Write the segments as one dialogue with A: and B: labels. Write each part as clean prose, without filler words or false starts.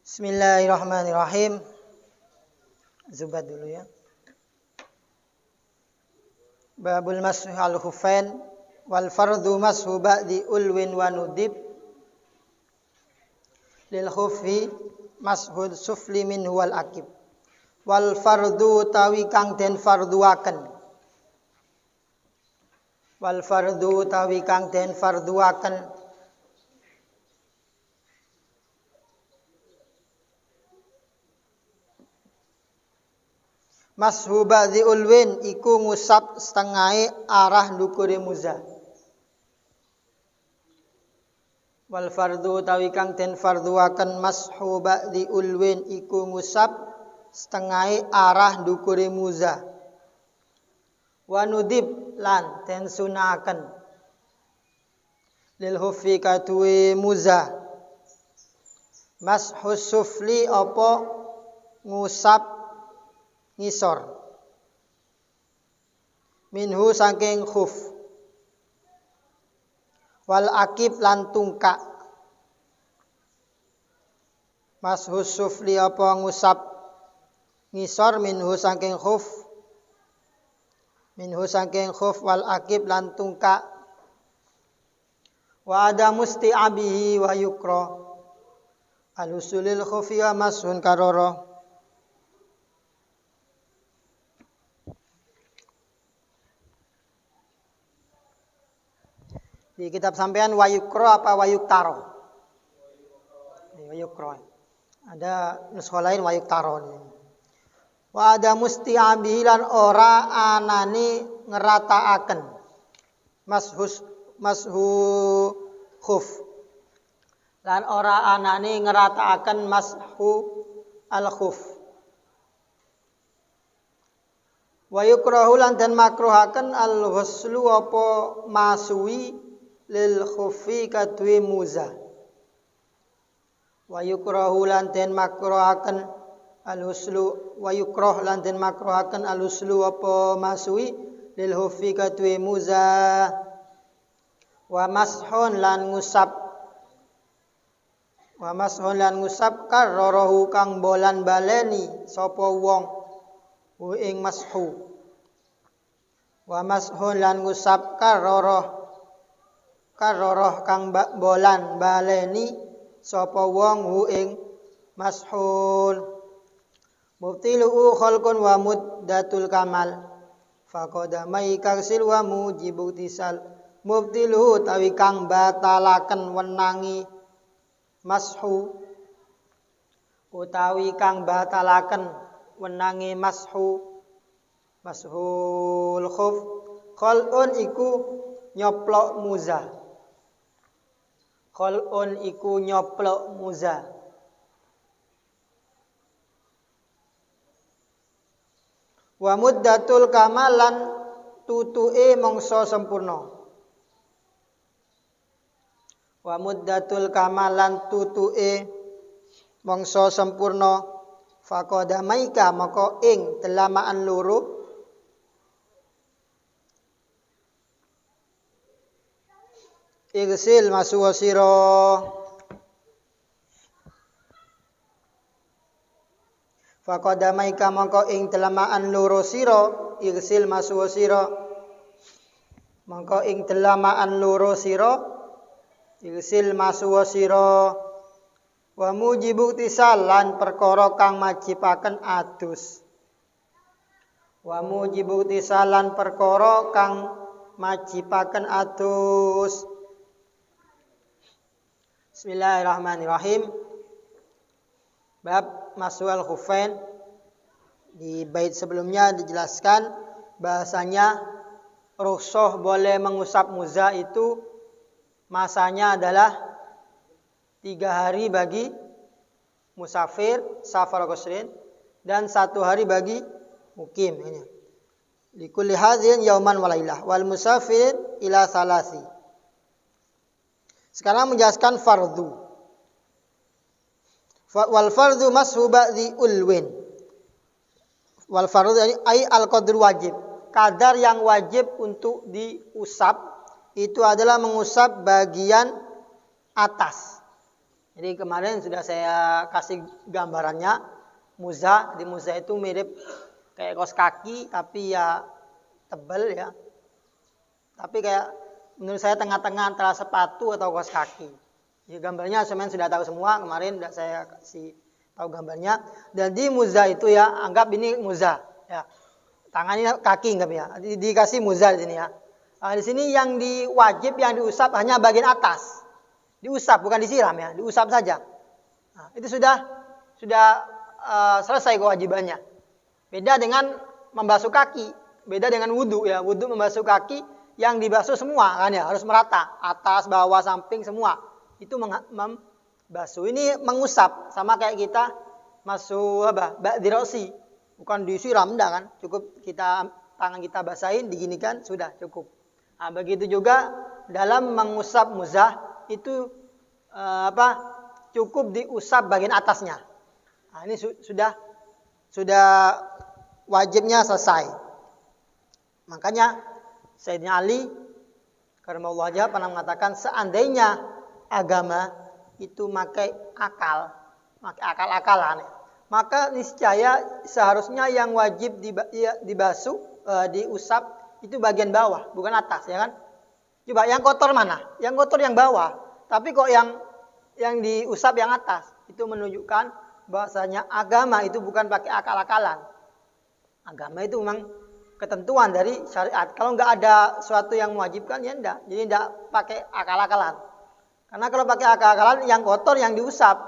A: Bismillahirrahmanirrahim. Zubat dulu ya. Babul mashu al-khuffain wal fardu mashu ba'di ulwin wa nudib. Lil khuffi mashu sufli minhu wal akib. Wal fardu tawi kang den farduaken. Wal fardu tawi kang den farduaken. Mashu ba'di ulwin iku ngusap setengahe arah ndukure muza. Wal fardu tawi kang den farduaken mashu ba'di ulwin iku ngusap setengahe arah ndukure muza. Wa nudib lan den sunaken lil hufi kaduwe muza. Mashu sufli apa ngusap ngisor minhu saking khuf wal akib lan tungkak. Mashus sufli apa ngusap ngisor minhu saking khuf wal akib lan tungkak. Wa ada musti'abihi wa yukra alusulil khufi wa mashun karoro. Di kitab sampean wayukro apa wayuktaro? Wayukro. Ada nuskha lain wayuktaro. Wa ada musti'abihi lan ora anani ngerataaken. Mashu khuf. Lan ora anani ngerataaken mashu al khuf. Wa yukrahu lan den makruhaken al ghuslu apa masui lil khuffi kadwi muza. Wa yukrahu lan den makruhaken al-huslu wa yukrah lan den makruhaken al-huslu apa masui lil khuffi kadwi muza. Wa mashun lan ngusap karrohu kang bolan baleni sapa wong hu ing mashu. Wa mashun lan ngusap karroh kang bolan baleni sapa wong hu ing mashul. Mubtilu khalqun wa muddatul kamal faqadamai karsil wa mujibu tisal. Mubtilu tawi kang batalaken wenangi mashu utawi kang batalaken wenangi mashul khuf khalun iku nyoplok muza. Khol'un iku nyoplok muza. Wa muddatul kamalan tutuke mangsa sempurna. Wa muddatul kamalan tutuke mangsa sempurna faqadamaika maka ing delamaan loro igsil masuwa sira. Faqadamaika mangka ing delamaan loro sira igsil masuwa sira. Mangka ing delamaan loro sira igsil masuwa sira. Wa mujibu tisal lan perkara kang majibaken adus. Wa mujibu tisal lan perkara kang majibaken adus. Bismillahirrahmanirrahim. Bab mashu al-khuffain. Di bait sebelumnya dijelaskan bahasanya rukhsah boleh mengusap muza itu masanya adalah 3 hari bagi musafir safar qasrin dan 1 hari bagi mukim. Likulli hadzin yauman wa lailah wal musafir ila salasi. Sekarang menjelaskan fardu. Wal fardu mashu ba'di ulwin. Wal fardu ay al-qadru wajib. Kadar yang wajib untuk diusap itu adalah mengusap bagian atas. Jadi kemarin sudah saya kasih gambarannya muzah. Di muzah itu mirip kayak kaos kaki tapi ya tebal ya. Tapi kayak menurut saya tengah-tengah antara sepatu atau kaos kaki. Ya, gambarnya semen sudah tahu semua, kemarin sudah saya kasih tahu gambarnya. Dan di muzah itu ya, anggap ini muzah ya. Tangannya kaki anggap ya. Dikasih muzah di sini ya. Nah, di sini yang diwajib yang diusap hanya bagian atas. Diusap bukan disiram ya, diusap saja. Nah, itu sudah selesai kewajibannya. Beda dengan membasuh kaki, beda dengan wudu ya. Wudu membasuh kaki yang dibasuh semua kan ya, harus merata, atas, bawah, samping semua. Itu membasuh. Ini mengusap sama kayak kita masuk ba'dirosi. Bukan disiram enggak kan? Cukup kita tangan kita basahin, diginikan sudah cukup. Nah, begitu juga dalam mengusap muzah itu cukup diusap bagian atasnya. Nah, ini sudah wajibnya selesai. Makanya Sayyidina Ali karramallahu wajhahu pernah mengatakan seandainya agama itu pakai akal-akalan, maka niscaya seharusnya yang wajib dibasuh, diusap itu bagian bawah, bukan atas, ya kan? Coba yang kotor mana? Yang kotor yang bawah. Tapi kok yang diusap yang atas? Itu menunjukkan bahwasanya agama itu bukan pakai akal-akalan. Agama itu memang ketentuan dari syariat. Kalau nggak ada sesuatu yang mewajibkan ya enggak. Jadi enggak pakai akal-akalan. Karena kalau pakai akal-akalan yang kotor yang diusap.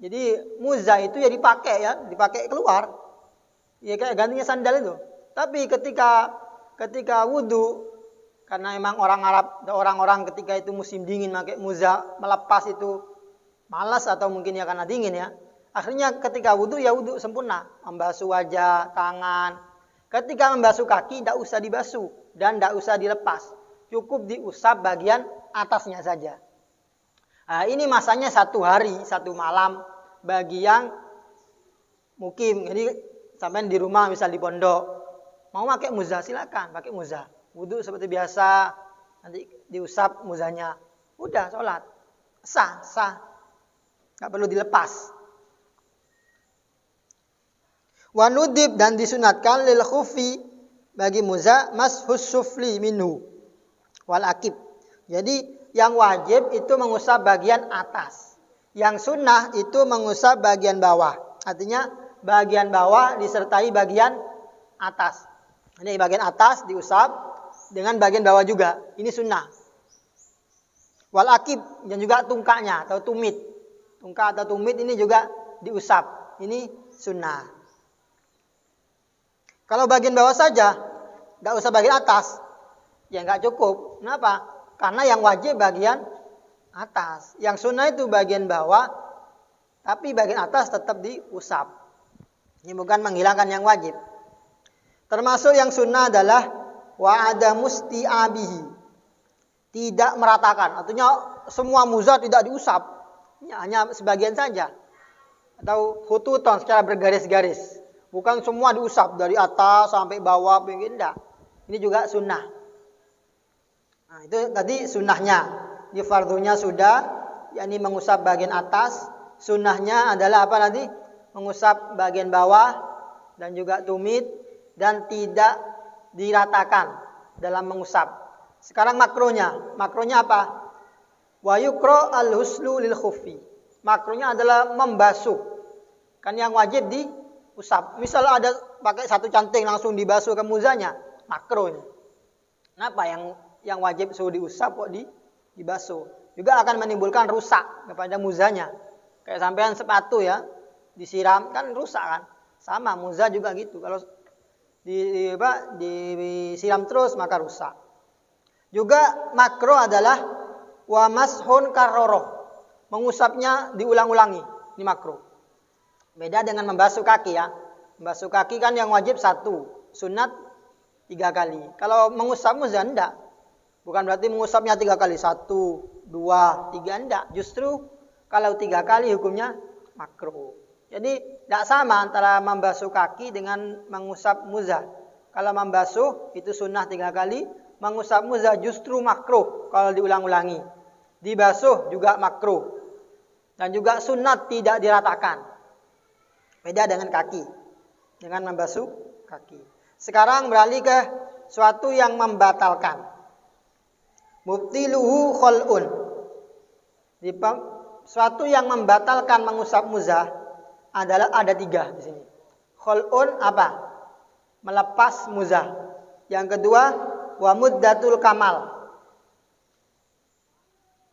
A: Jadi muzah itu ya dipakai keluar. Ya kayak gantinya sandal itu. Tapi ketika wudu, karena memang orang Arab, orang-orang ketika itu musim dingin pakai muzah, melepas itu malas atau mungkin ya karena dingin ya. Akhirnya ketika wudu ya wudu sempurna, membasuh wajah, tangan. Ketika membasuh kaki tidak usah dibasuh dan tidak usah dilepas, cukup diusap bagian atasnya saja. Nah, ini masanya 1 hari 1 malam bagi yang mukim. Jadi sampai di rumah misal di pondok mau pakai muzah silakan pakai muzah. Wudu seperti biasa, nanti diusap muzahnya. Udah sholat. Sah. Gak perlu dilepas. Wa nudib dan disunatkan lil khufi bagi muzah mashus sufli minhu wal akib. Jadi yang wajib itu mengusap bagian atas. Yang sunnah itu mengusap bagian bawah. Artinya bagian bawah disertai bagian atas. Ini bagian atas diusap dengan bagian bawah juga. Ini sunnah. Wal akib dan juga tungkaknya atau tumit. Tungkak atau tumit ini juga diusap. Ini sunnah. Kalau bagian bawah saja, tidak usah bagian atas, ya nggak cukup. Kenapa? Karena yang wajib bagian atas. Yang sunnah itu bagian bawah, tapi bagian atas tetap diusap. Ini bukan menghilangkan yang wajib. Termasuk yang sunnah adalah wa'ada musti'abihi. Tidak meratakan. Artinya semua muzah tidak diusap. Hanya sebagian saja. Atau khututon secara bergaris-garis. Bukan semua diusap dari atas sampai bawah, pinggir enggak. Ini juga sunnah. Nah, itu tadi sunnahnya. Di fardunya sudah, yakni mengusap bagian atas. Sunnahnya adalah apa nanti? Mengusap bagian bawah dan juga tumit dan tidak diratakan dalam mengusap. Sekarang makronya. Makronya apa? Wa yukra al-huslu lil khuffi. Makronya adalah membasuh. Kan yang wajib diusap. Misal ada pakai satu canting langsung dibasuh ke muzahnya, makro. Kenapa yang wajib suruh diusap kok dibasuh? Juga akan menimbulkan rusak kepada muzahnya. Kayak sampean sepatu ya, disiram kan rusak kan? Sama muzah juga gitu. Kalau disiram terus maka rusak. Juga makro adalah wa mashun karroro. Mengusapnya diulang-ulangi. Ini makro. Beda dengan membasuh kaki ya. Membasuh kaki kan yang wajib 1, sunat 3 kali. Kalau mengusap muzah enggak. Bukan berarti mengusapnya 3 kali. 1, 2, 3 enggak. Justru kalau 3 kali hukumnya makruh. Jadi tidak sama antara membasuh kaki dengan mengusap muzah. Kalau membasuh itu sunnah 3 kali. Mengusap muzah justru makruh kalau diulang-ulangi. Dibasuh juga makruh. Dan juga sunat tidak diratakan. Beda dengan kaki. Dengan membasuh kaki. Sekarang beralih ke suatu yang membatalkan. Mubtiluhu khol'un. Suatu yang membatalkan mengusap muzah adalah ada 3 di sini. Khol'un apa? Melepas muzah. Yang kedua, wa muddatul kamal.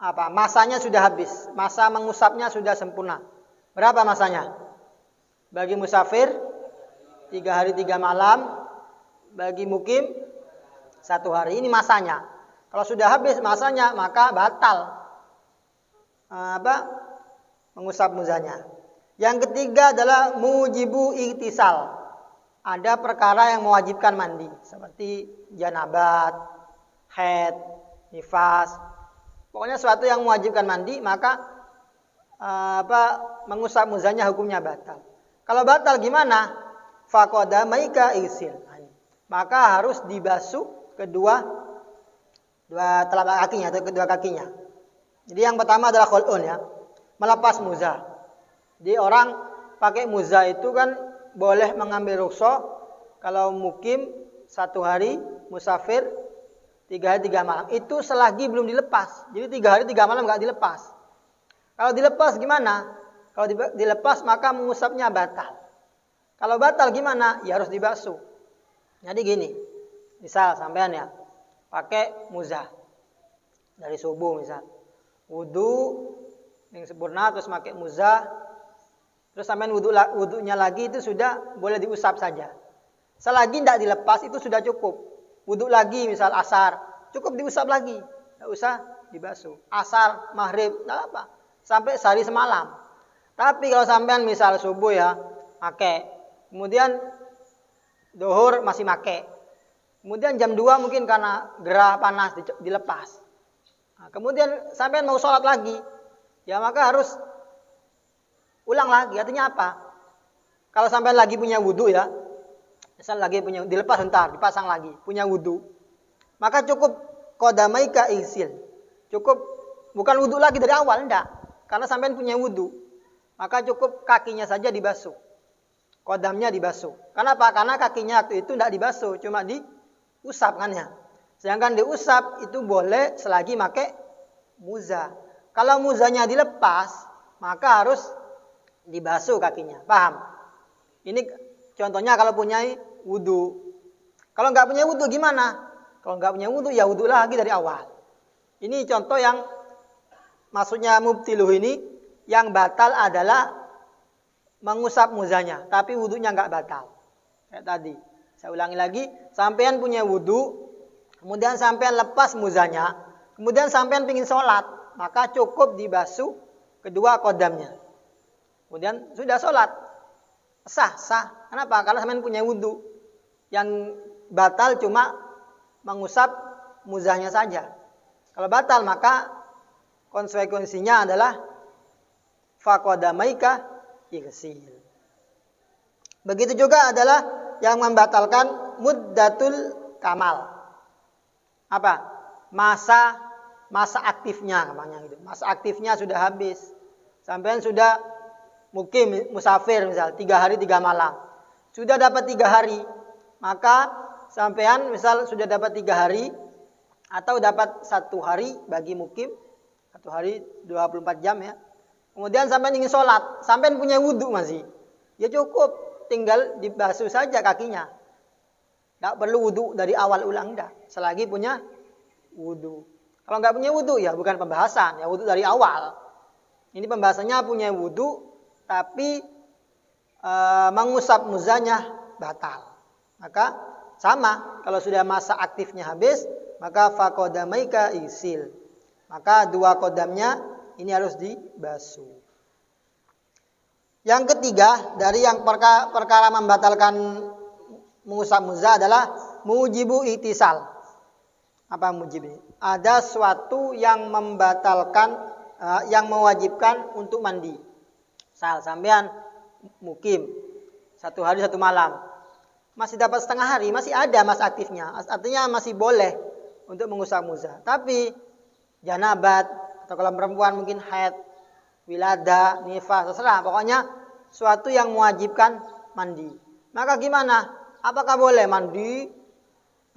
A: Apa? Masanya sudah habis. Masa mengusapnya sudah sempurna. Berapa masanya? Bagi musafir 3 hari 3 malam. Bagi mukim 1 hari. Ini masanya. Kalau sudah habis masanya maka batal mengusap muzahnya. Yang ketiga adalah mujibu iktisal. Ada perkara yang mewajibkan mandi seperti janabat, haid, nifas. Pokoknya sesuatu yang mewajibkan mandi maka mengusap muzahnya hukumnya batal. Kalau batal gimana? Faqadamaika isil. Maka harus dibasuh kedua telapak kakinya atau kedua kakinya. Jadi yang pertama adalah khul'un ya, melepas muzah. Jadi orang pakai muzah itu kan boleh mengambil rukhsah kalau mukim 1 hari, musafir 3 hari 3 malam. Itu selagi belum dilepas. Jadi 3 hari 3 malam enggak dilepas. Kalau dilepas gimana? Kalau dilepas maka mengusapnya batal. Kalau batal gimana? Ya harus dibasuh. Jadi gini, misal sampean ya pakai muzah dari subuh misal. Wudu yang sempurna terus pakai muzah. Terus sampean wudunya lagi itu sudah boleh diusap saja. Selagi tidak dilepas itu sudah cukup. Wudu lagi misal asar, cukup diusap lagi. Tidak usah dibasuh. Asar, maghrib, tidak apa. Sampai sehari semalam. Tapi kalau sampean misal subuh ya, pakai. Kemudian duhur masih pakai. Kemudian jam 2 mungkin karena gerah panas dilepas. Nah, kemudian sampean mau sholat lagi. Ya maka harus ulang lagi. Artinya apa? Kalau sampean lagi punya wudu ya. Misal lagi punya dilepas bentar, dipasang lagi, punya wudu. Maka cukup qadamaika isil. Cukup bukan wudu lagi dari awal enggak. Karena sampean punya wudu. Maka cukup kakinya saja dibasuh. Qadamnya dibasuh. Kenapa? Karena kakinya waktu itu enggak dibasuh, cuma diusap kan ya. Sedangkan diusap itu boleh selagi pakai muzah. Kalau muzahnya dilepas, maka harus dibasuh kakinya. Paham? Ini contohnya kalau punya wudu. Kalau nggak punya wudu gimana? Kalau nggak punya wudu ya wudu lagi dari awal. Ini contoh yang maksudnya mubtiluh ini yang batal adalah mengusap muzahnya, tapi wudunya nggak batal. Kayak tadi. Saya ulangi lagi, sampean punya wudu, kemudian sampean lepas muzahnya, kemudian sampean pingin sholat, maka cukup dibasuh kedua qadamnya. Kemudian sudah sholat, sah. Kenapa? Karena sampean punya wudu. Yang batal cuma mengusap muzahnya saja. Kalau batal maka konsekuensinya adalah faqadamaika ighsil. Begitu juga adalah yang membatalkan muddatul kamal. Apa? Masa aktifnya namanya gitu. Masa aktifnya sudah habis. Sampean sudah mukim musafir misal 3 hari 3 malam. Sudah dapat 3 hari. Maka sampean misal sudah dapat 3 hari atau dapat 1 hari bagi mukim, 1 hari 24 jam ya. Kemudian sampean ingin sholat, sampean punya wudu masih. Ya cukup, tinggal dibasuh saja kakinya. Tidak perlu wudu dari awal ulang dah. Selagi punya wudu. Kalau nggak punya wudu ya bukan pembahasan, ya wudu dari awal. Ini pembahasannya punya wudu, tapi mengusap muzahnya batal. Maka sama, kalau sudah masa aktifnya habis, maka faqadamaika isil. Maka 2 qadamnya ini harus dibasuh. Yang ketiga dari yang perkara membatalkan mengusap muzah adalah mujibu ihtisal. Apa mujib ini? Ada suatu yang membatalkan, yang mewajibkan untuk mandi. Sampean mukim 1 hari 1 malam. Masih dapat setengah hari, masih ada masa aktifnya. Artinya masih boleh untuk mengusap muzah. Tapi janabat atau kalau perempuan mungkin haid, wilada, nifas, terserah. Pokoknya suatu yang mewajibkan mandi. Maka gimana? Apakah boleh mandi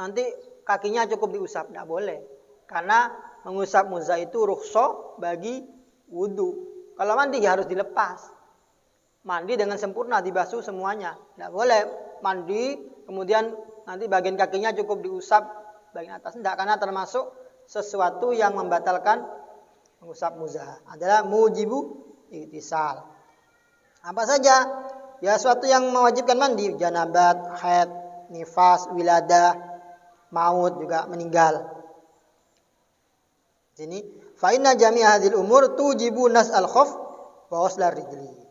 A: nanti kakinya cukup diusap? Tidak boleh. Karena mengusap muza itu rukhsah bagi wudu. Kalau mandi ya harus dilepas. Mandi dengan sempurna, dibasuh semuanya. Tidak boleh mandi, kemudian nanti bagian kakinya cukup diusap, bagian atas. Tidak, karena termasuk sesuatu yang membatalkan mengusap muzah. Adalah mujibu iktisal. Apa saja? Ya suatu yang mewajibkan mandi. Janabat, haid, nifas, wiladah, maut juga meninggal. Sini. Fa inna jami'a hadhil umur tujibu nas'al khuf wa waslar rijli.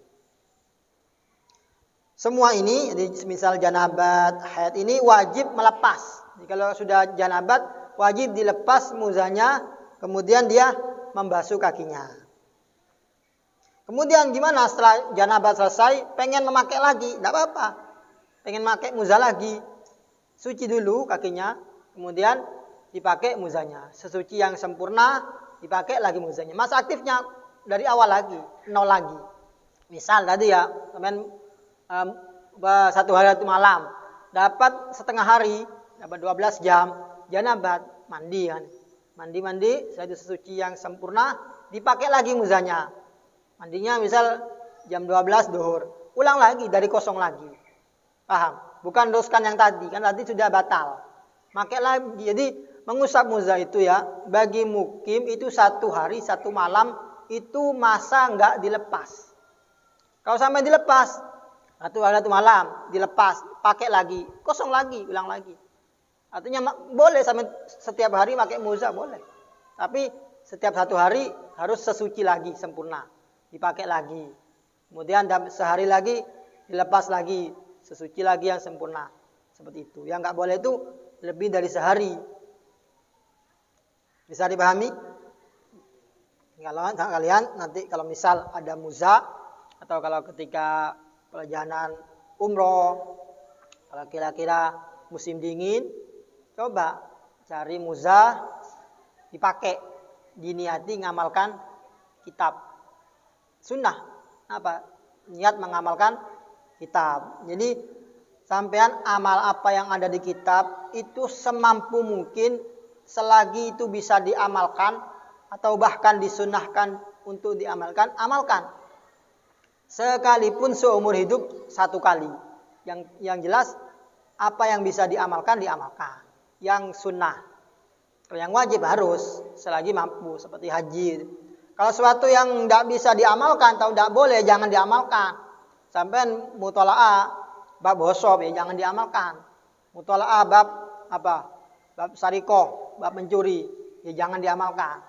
A: Semua ini, jadi misal janabat, haid ini wajib melepas. Jadi kalau sudah janabat, wajib dilepas muzahnya, kemudian dia membasuh kakinya. Kemudian gimana setelah janabat selesai, pengen memakai lagi, tidak apa-apa. Pengen memakai muzah lagi, suci dulu kakinya, kemudian dipakai muzahnya. Sesuci yang sempurna, dipakai lagi muzahnya. Masa aktifnya dari awal lagi, nol lagi. Misal tadi ya, teman 1 hari 1 malam dapat setengah hari, dapat 12 jam janabat, mandi kan, mandi sudah sesuci yang sempurna, dipakai lagi muzahnya. Mandinya misal jam 12 duhur, ulang lagi dari kosong lagi, paham? Bukan doskan yang tadi, kan tadi sudah batal, pakai lagi. Jadi mengusap muzah itu ya bagi mukim itu 1 hari 1 malam itu masa nggak dilepas. Kalau sampai dilepas 1 hari 1 malam dilepas, pakai lagi, kosong lagi, ulang lagi. Artinya boleh sampai setiap hari pakai muzah boleh. Tapi setiap 1 hari harus sesuci lagi, sempurna. Dipakai lagi. Kemudian sehari lagi dilepas lagi, sesuci lagi yang sempurna. Seperti itu. Yang enggak boleh itu lebih dari sehari. Bisa dipahami? Kalau kalian nanti kalau misal ada muzah atau kalau ketika perjalanan umroh, kalau kira-kira musim dingin, coba cari muzah, dipakai, diniati ngamalkan kitab. Sunnah, apa? Niat mengamalkan kitab. Jadi sampean amal apa yang ada di kitab itu semampu mungkin selagi itu bisa diamalkan atau bahkan disunnahkan untuk diamalkan, amalkan. Sekalipun seumur hidup 1 kali. Yang jelas apa yang bisa diamalkan, diamalkan. Yang sunnah. Kalau yang wajib harus selagi mampu, seperti haji. Kalau sesuatu yang tidak bisa diamalkan atau tidak boleh, jangan diamalkan. Sampai mutola'ah bab hosob ya jangan diamalkan. Mutola'ah bab apa? Bab sarikoh, bab mencuri ya jangan diamalkan.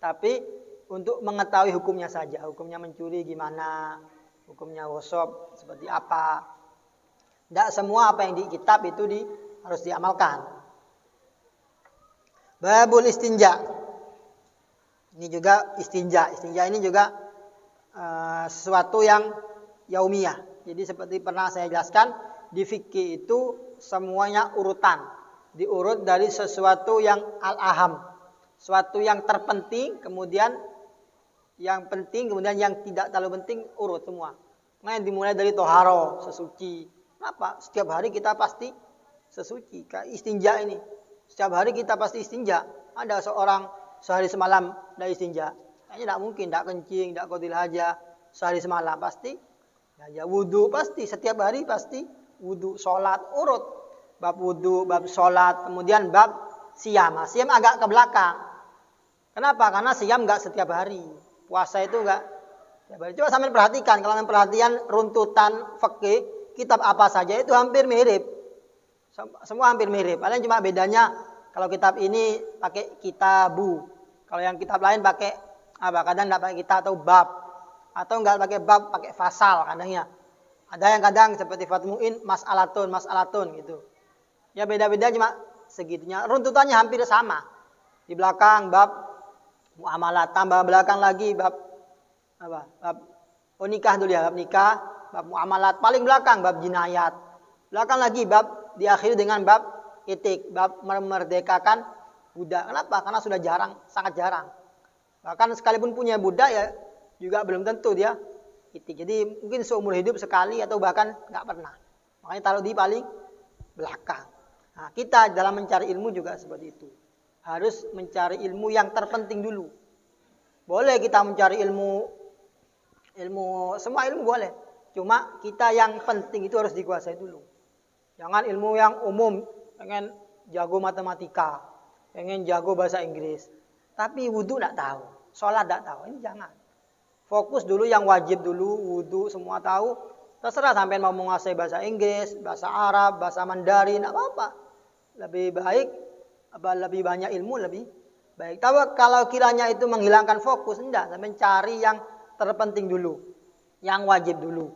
A: Tapi untuk mengetahui hukumnya saja, hukumnya mencuri gimana, hukumnya wasop seperti apa. Tidak semua apa yang di kitab itu harus diamalkan. Babul istinja. Ini juga istinja. Istinja ini juga sesuatu yang yaumiyah. Jadi seperti pernah saya jelaskan, di fikih itu semuanya urutan. Diurut dari sesuatu yang al-aham. Sesuatu yang terpenting, kemudian yang penting, kemudian yang tidak terlalu penting, urut semua. Nah, dimulai dari toharo, sesuci. Kenapa? Setiap hari kita pasti sesuci. Kayak istinja ini. Setiap hari kita pasti istinja. Ada seorang sehari semalam tidak istinja. Kayaknya tidak mungkin, tidak kencing, tidak qatil hajah. Sehari semalam pasti. Ya, wudu pasti. Setiap hari pasti wudu, sholat, urut. Bab wudu, bab sholat, kemudian bab siyam. Siyam agak ke belakang. Kenapa? Karena siyam enggak setiap hari. Puasa itu enggak. Coba sambil perhatikan, kalau perhatian runtutan fikih, kitab apa saja itu hampir mirip. Semua hampir mirip. Paling cuma bedanya kalau kitab ini pakai kitabu. Kalau yang kitab lain pakai apa? Kadang enggak pakai kitab atau bab. Atau enggak pakai bab, pakai fasal kadangnya. Ada yang kadang seperti Fatmu'in mas'alatun gitu. Ya beda-beda cuma segitunya. Runtutannya hampir sama. Di belakang bab muamalah, tambah belakang lagi bab apa? Bab nikah dulu ya, bab nikah, bab muamalat, paling belakang bab jinayat. Belakang lagi bab diakhiri dengan bab etik, bab memerdekakan budak. Kenapa? Karena sudah jarang, sangat jarang. Bahkan sekalipun punya budak ya juga belum tentu dia itik. Jadi mungkin seumur hidup sekali atau bahkan nggak pernah. Makanya taruh di paling belakang. Nah, kita dalam mencari ilmu juga seperti itu. Harus mencari ilmu yang terpenting dulu. Boleh kita mencari ilmu semua ilmu boleh. Cuma kita yang penting itu harus dikuasai dulu. Jangan ilmu yang umum, pengen jago matematika, pengen jago bahasa Inggris. Tapi wudhu tidak tahu, sholat tidak tahu. Ini jangan. Fokus dulu yang wajib dulu, wudhu semua tahu. Terserah sampai mau menguasai bahasa Inggris, bahasa Arab, bahasa Mandarin, tidak apa-apa. Lebih baik, lebih banyak ilmu, lebih baik. Tapi kalau kiranya itu menghilangkan fokus, tidak. Sampai cari yang terpenting dulu, yang wajib dulu.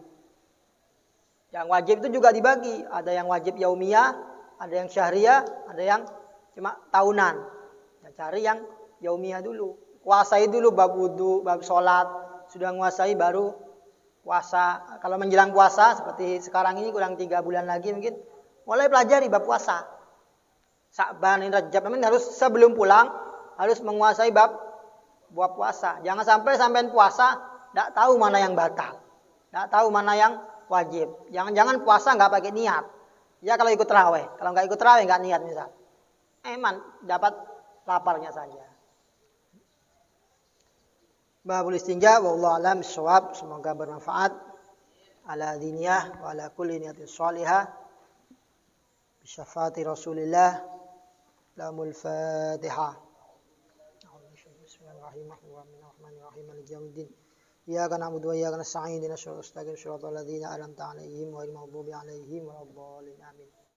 A: Yang wajib itu juga dibagi. Ada yang wajib yaumiyah, ada yang syahriah, ada yang cuma tahunan. Ya, cari yang yaumiyah dulu. Kuasai dulu bab wudu, bab sholat. Sudah menguasai baru puasa. Kalau menjelang puasa seperti sekarang ini kurang 3 bulan lagi mungkin mulai pelajari bab puasa. Sa'ban, Rajab, harus sebelum pulang harus menguasai bab puasa. Jangan sampai puasa tidak tahu mana yang batal, tidak tahu mana yang wajib. Jangan puasa nggak pakai niat. Ya kalau ikut tarawih, kalau nggak ikut tarawih nggak niat misal. Eman dapat laparnya saja. Babul istinja, wallahu a'lam bishawab. Semoga bermanfaat. Ala diniyah wa ala kulli niyatin shalihah. Bisyafaati Rasulillah. Lamul Fatihah. Bismillahirrahmanirrahim. Maliki yaumiddin. Iyyaka na'budu wa iyyaka nasta'in. Ihdinas siratal mustaqim. Shiratal ladzina an'amta 'alaihim ghairil maghdubi 'alaihim waladdallin. Amin.